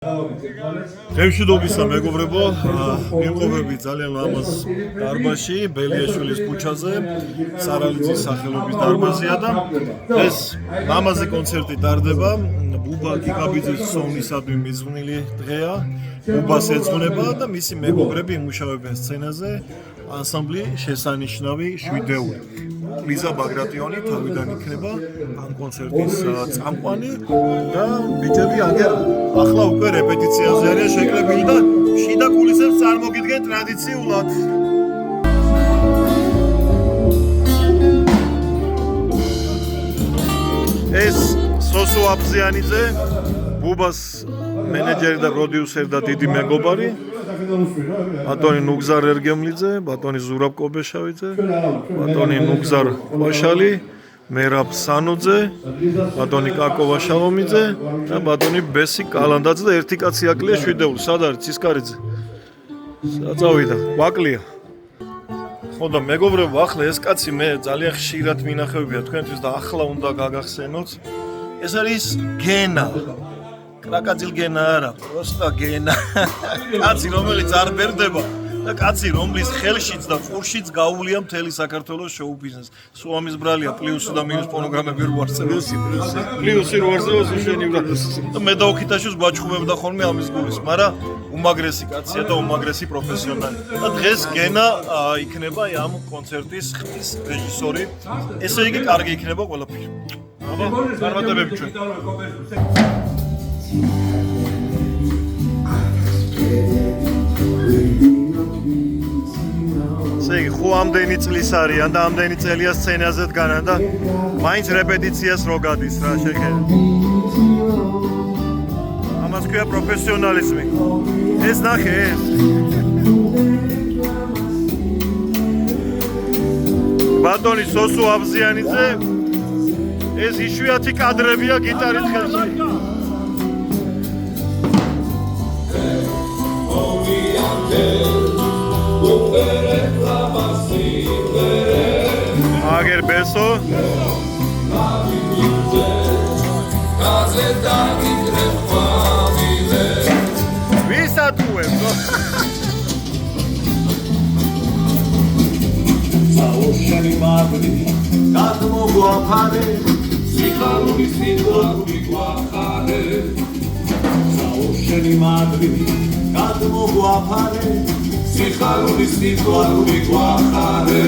Gemშვიდობისა მეგობრებო, მივყობები ძალიან ლამაზ დარბაზში, ბელიაშვილის ქუჩაზე, სარალიძის სახელობის დარბაზია და ეს ლამაზი კონცერტი ტარდება. ბუბა გიგაბიძის სოუნისადმი მიზღვნილი დღეა. ბუბას ეძღვნება და მისი მეგობრები იმუშავებენ სცენაზე. ანსამბლი შესანიშნავი შვიდეული. ლიზა ბაგრატიონი თავიდან იქნება ამ კონცერტის წამყვანი და ბიჭები აგერ ახლა უკვე რეპეტიციაზე არიან შეკრებილი და შიდა კულისებს წარმოგიდგენ ტრადიციულად. ეს სოსო აბზიანიძე, ბუბას მენეჯერი და პროდიუსერი და დიდი მეგობარი. ბატონი ნუგზარ ერგემლიძე, ბატონი ზურაბ კობეშავიძე, ბატონი ნუგზარ ყვაშალი, მერაბ სანოძე, ბატონი კაკოვა შალომიძე და ბატონი ბესი კალანდაძე და ერთი კაცი აკლია შვიდეული. სად არის ცისკარიძე? საწავიდა, ვაკლია. ხო და მეგობრებო, ახლა ეს კაცი მე ძალიან ხშირად მინახებია თქვენთვის და ახლა უნდა გაგახსენოთ. ეს არის გენა. კრაკაძილ გენა არა, პროსტა გენა. კაცი რომელიც არ ბერდება და კაცი რომლის ხელშიც და ყურშიც გაუვლია მთელი საქართველოს შოუ ბიზნესს. სულ ამის ბრალია პლუსი და მინუს ფონოგრამები რო არსებობს. პლუსი რო არსებობს შენი ბრალს. და მე დაუქითაშოს ბაჩხუბებდა ხოლმე ამის გულის, მაგრამ უმაგრესი კაცია და უმაგრესი პროფესიონალი. და დღეს გენა იქნება ამ კონცერტის ხმის რეჟისორი. ესე იგი კარგი იქნება ყველაფერი. აბა, წარმატებები ჩვენ. სეგი ხო ამდენი წლის არიან და ამდენი წელია სცენაზე დგანან და მაინც რეპეტიციას რო გადის რა შეხედე. ამას ქვია პროფესიონალიზმი. ეს ნახე ეს. ბატონი სოსო აბზიანიძე ეს იშვიათი კადრებია გიტარის ხელში. აგერ ბესო ვისატუებო საუშენი მაგრი გადმოგვაფარე სიხარული სიტყვები გვახარე საუშენი მაგრი გადმოგვაფარე სიხარული სიტყვები გვახარე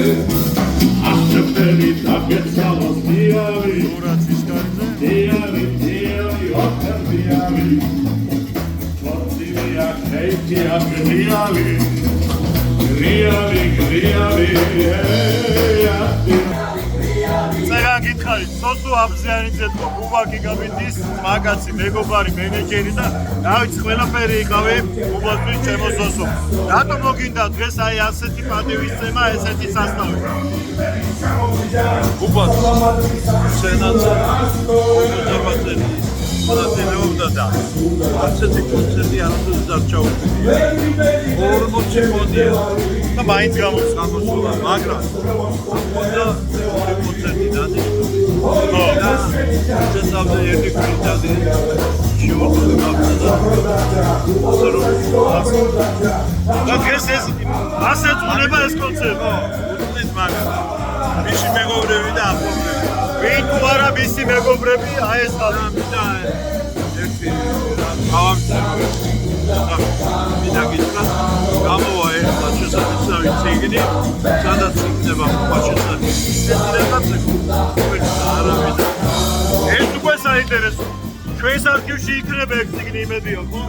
აღწევი დაგეცალოს დიარი ურაცისკარიძე დიარი დიარი ოფერდიარი ფორტივია ქეითია გრიალი გრიალი გრიალი წერან გითხარით სოსო აბზიანიძე და ბუბა გიგაბიძის მაგაცი მეგობარი მენეჯერი და დავით ყველაფერი იყავი ბუბასთვის ჩემო სოსო. რატომ მოგინდა დღეს აი ასეთი პატივისცემა, ესეთი სასწაული? ბუბას სცენაზე მოძაბატელი მონაწილეობდა და ასეთი კონცერტი არასოდეს არ ჩაუდგენია. 40 მოდია და მაინც გამოსულა, მაგრამ და კონცერტი დაიწყო. შესაბამისად ერთი კვირი დაიწყო. შევხვდა და დღეს ეს ასე წუნება ეს კონცერტი. უწნის მაგრამ მისი მეგობრები და ახლობლები. ვინ თუ არა მისი მეგობრები, აი ეს ხალხი და ერთი გავამცემ. მინდა გითხრათ, გამოვა ერთად შესაძლოა ციგნი, სადაც იქნება პაშეცად. ეს უკვე საინტერესო. ჩვენს არქივში იქნება ეგ ციგნი იმედია, ხო?